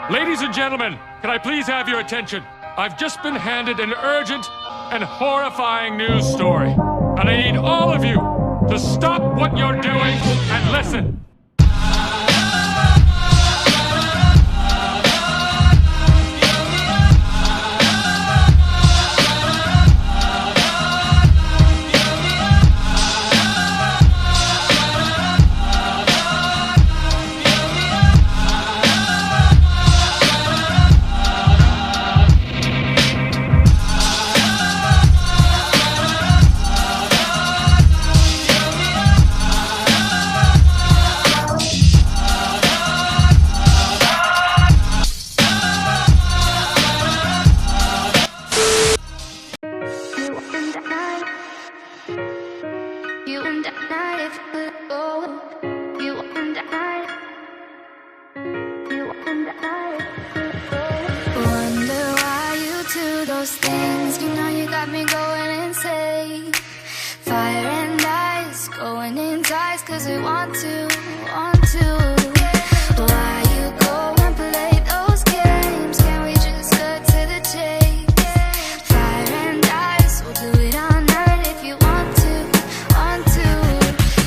Ladies and gentlemen, can I please have your attention? I've just been handed an urgent and horrifying news story. And I need all of you to stop what you're doing and listen. Things, you know you got me going insane. Fire and ice, going in ties, cause we want to. Why you go and play those games? Can we just cut to the chase? Fire and ice, we'll do it all night if you want to.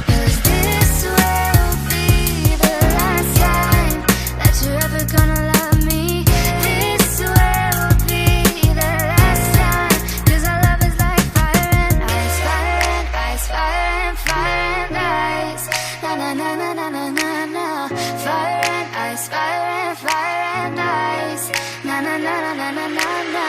Cause this will be the last time that you're ever gonna love me. This will be the last time, cause our love is like fire and ice. Fire and ice, fire and ice. Na na na na na na na na. Fire and ice, fire and ice. Na na na na na na na na.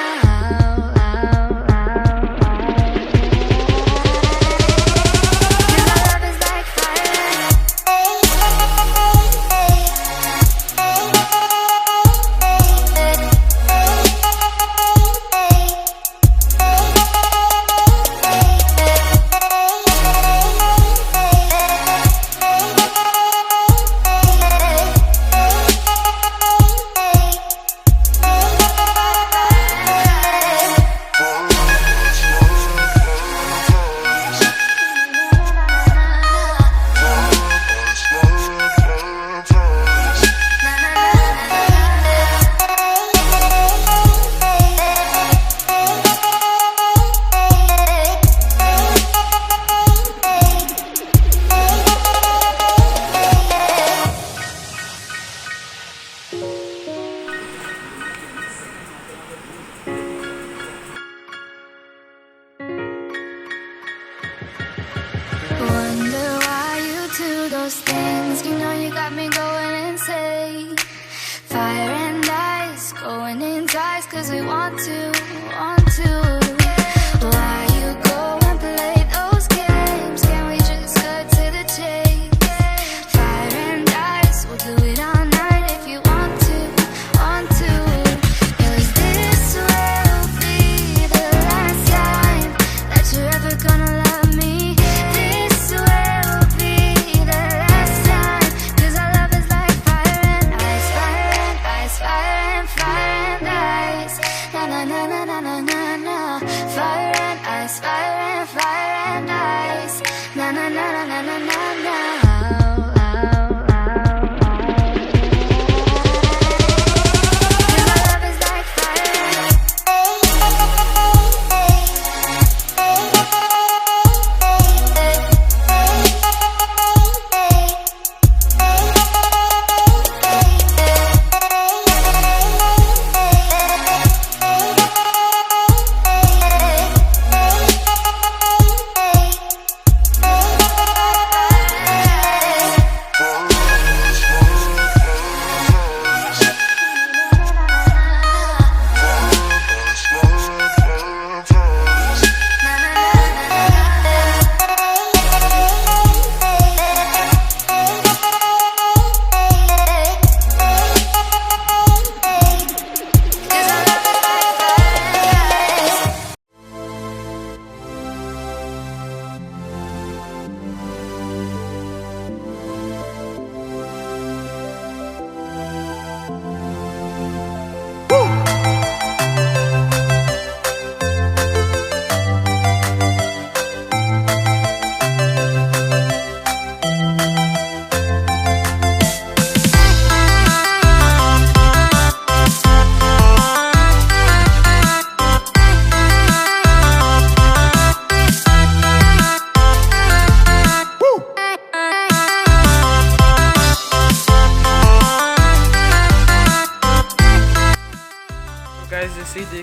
Wonder why you do those things. You know you got me going insane. Fire and ice, going in ties, cause we want to. Why you go and play those games? Can we just cut to the chase? Fire and ice, we'll do it all night if you want to. Cause this will be the last time that you're ever gonna love me. This will be the last time, cause our love is like fire and ice. Fire and ice, fire and ice. Na na na na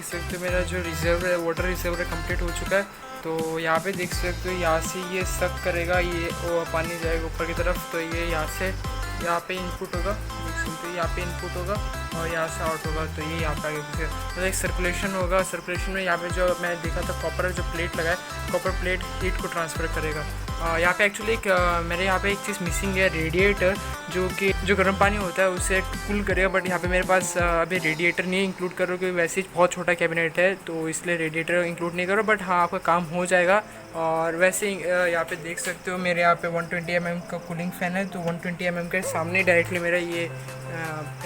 सकते हो मेरा जो reserve है, water reserve complete हो चुका है। तो यहाँ पे देख सकते हो यहाँ से ये सक करेगा, ये वो पानी जाएगा ऊपर की तरफ। तो ये यहाँ से यहाँ पे इनपुट होगा, देख सकते हो यहाँ पे इनपुट होगा और यहाँ से आउट होगा। तो ये यहाँ पे आगे पीछे तो एक सर्कुलेशन होगा। सर्कुलेशन में यहाँ पे जो मैंने देखा था कॉपर जो प्लेट लगा है, कॉपर प्लेट हीट को ट्रांसफ़र करेगा। यहाँ पे एक्चुअली एक मेरे यहाँ पे एक चीज़ मिसिंग है, रेडिएटर, जो गर्म पानी होता है उसे कूल करेगा। बट यहाँ पे मेरे पास अभी रेडिएटर नहीं इंक्लूड करो, क्योंकि वैसे ही बहुत छोटा कैबिनेट है, तो इसलिए रेडिएटर इंक्लूड नहीं करो। बट हाँ, आपका काम हो जाएगा। और वैसे यहाँ पे देख सकते हो मेरे यहाँ पे 120 mm का कूलिंग फ़ैन है। तो 120 mm के सामने डायरेक्टली मेरा ये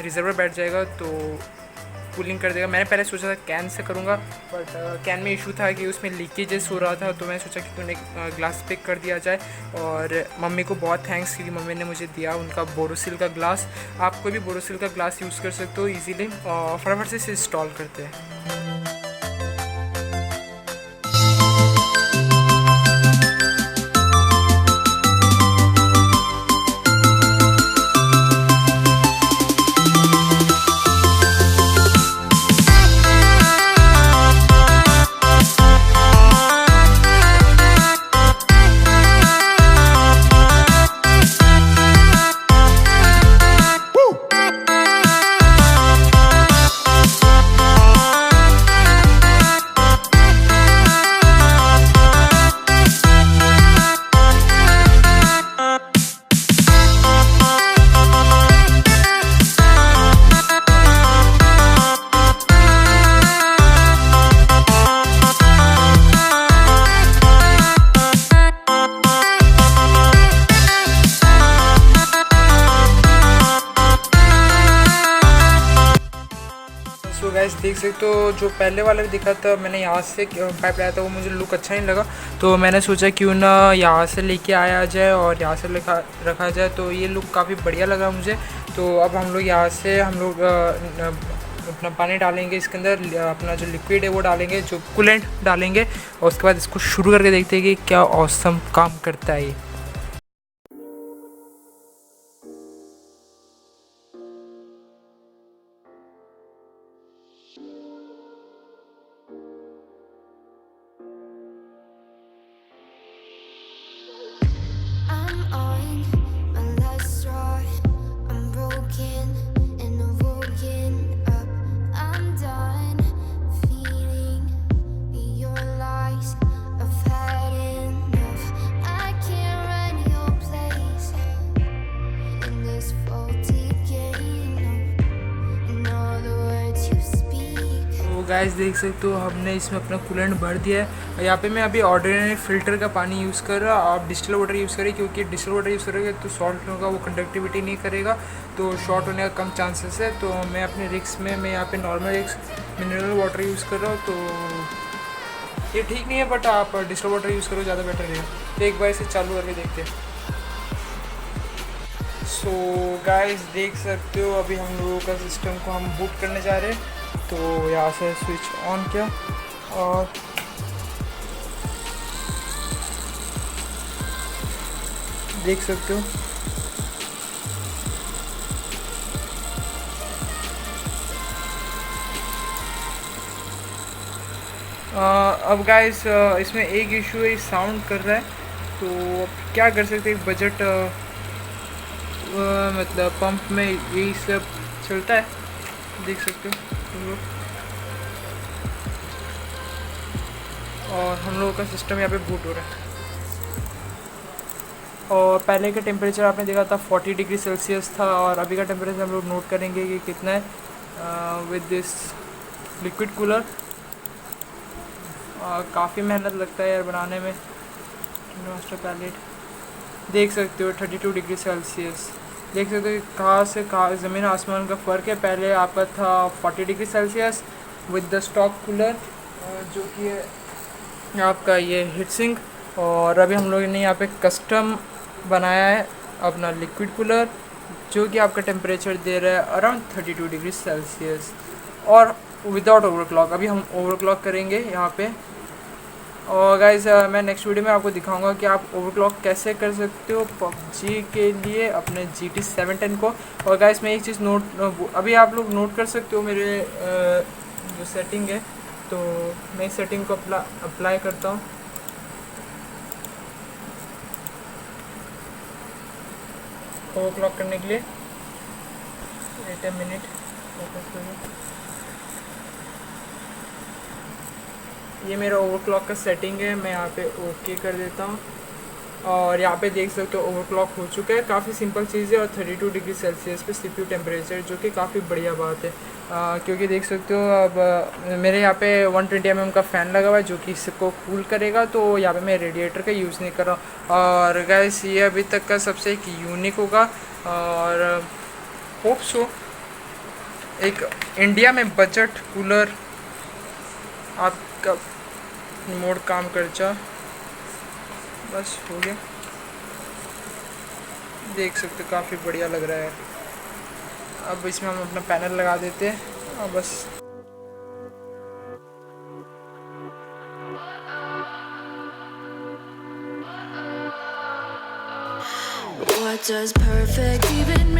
रिजर्वर बैठ जाएगा, तो कूलिंग कर देगा। मैंने पहले सोचा था कैन से करूँगा, बट कैन में इशू था कि उसमें लीकेजेस हो रहा था। तो मैंने सोचा कि उन्हें ग्लास पिक कर दिया जाए। और मम्मी को बहुत थैंक्स, क्योंकि मम्मी ने मुझे दिया उनका बोरोसिल का ग्लास। आप कोई भी बोरोसिल का ग्लास यूज़ कर सकते हो ईजीली। और फटाफट से इसे इंस्टॉल करते हैं। गाइस देख सकते हो जो पहले वाला भी दिखा था, मैंने यहाँ से पाइप लाया था, वो मुझे लुक अच्छा नहीं लगा। तो मैंने सोचा क्यों ना यहाँ से लेके आया जाए और यहाँ से रखा जाए। तो ये लुक काफ़ी बढ़िया लगा मुझे। तो अब हम लोग यहाँ से अपना पानी डालेंगे इसके अंदर, अपना जो लिक्विड है वो डालेंगे, जो कूलेंट डालेंगे। और उसके बाद इसको शुरू करके देखते हैं कि क्या ऑसम काम करता है ये। गाइस देख सकते हो हमने इसमें अपना कूलेंट भर दिया है। यहाँ पे मैं अभी ऑर्डिनरी फ़िल्टर का पानी यूज़ कर रहा। आप डिस्टिल वाटर यूज़ करें, क्योंकि डिस्टिल वाटर यूज़ करोगे तो सॉल्ट होगा, वो कंडक्टिविटी नहीं करेगा, तो शॉर्ट होने का कम चांसेस है। तो मैं अपने रिक्स में मैं यहाँ पे नॉर्मल रिक्स मिनरल वाटर यूज़ कर रहा हूँ। तो ये ठीक नहीं है, बट आप डिस्टिल वाटर यूज़ करो, ज़्यादा बेटर रहेगा। तो एक बार इसे चालू करके देखते हैं। सो गाइस देख सकते हो अभी हम लोगों का सिस्टम को हम बूट करने जा रहे हैं। तो यहाँ से स्विच ऑन किया और देख सकते हो अब गाइस इसमें एक इशू है, साउंड कर रहा है। तो क्या कर सकते हैं, बजट मतलब पंप में यही सब चलता है, देख सकते हो। और हम लोगों का सिस्टम यहाँ पे बूट हो रहा है। और पहले का टेम्परेचर आपने देखा था 40 डिग्री सेल्सियस था, और अभी का टेम्परेचर हम लोग नोट करेंगे कि कितना है विद दिस लिक्विड कूलर। काफ़ी मेहनत लगता है यार बनाने में। मास्टर पैलेट देख सकते हो 32 डिग्री सेल्सियस। देख सकते हो कहाँ से कहाँ ज़मीन आसमान का फ़र्क है। पहले आपका था 40 degree Celsius with the stock cooler, जो कि है आपका ये हीट सिंक। और अभी हम लोगों ने यहाँ पे कस्टम बनाया है अपना लिक्विड कूलर, जो कि आपका टेम्परेचर दे रहा है अराउंड 32 डिग्री सेल्सियस और विदाउट ओवरक्लॉक। अभी हम ओवरक्लॉक करेंगे यहाँ पे। और गाइस मैं नेक्स्ट वीडियो में आपको दिखाऊंगा कि आप ओवरक्लॉक कैसे कर सकते हो पबजी के लिए अपने GT710 को। और गाइस मैं एक चीज़ अभी आप लोग नोट कर सकते हो मेरे जो सेटिंग है, तो मैं इस सेटिंग को अप्लाई करता हूँ। ओवरक्लॉक करने के लिए वेट अ मिनट, ये मेरा ओवरक्लॉक का सेटिंग है। मैं यहाँ पे ओके कर देता हूँ और यहाँ पे देख सकते हो ओवरक्लॉक हो चुका है। काफ़ी सिंपल चीज़ है और 32 डिग्री सेल्सियस पे CPU टेम्परेचर, जो कि काफ़ी बढ़िया बात है। क्योंकि देख सकते हो अब मेरे यहाँ पे 120 mm का फ़ैन लगा हुआ है जो कि इसको कूल करेगा, तो यहाँ पे मैं रेडिएटर का यूज़ नहीं कर रहा हूँ। और गैस ये अभी तक का सबसे एक यूनिक होगा और होप सो एक इंडिया में बजट कूलर आपका मोड काम कर जा। बस हो गया, देख सकते हो काफ़ी बढ़िया लग रहा है। अब इसमें हम अपना पैनल लगा देते हैं और बस What does perfect even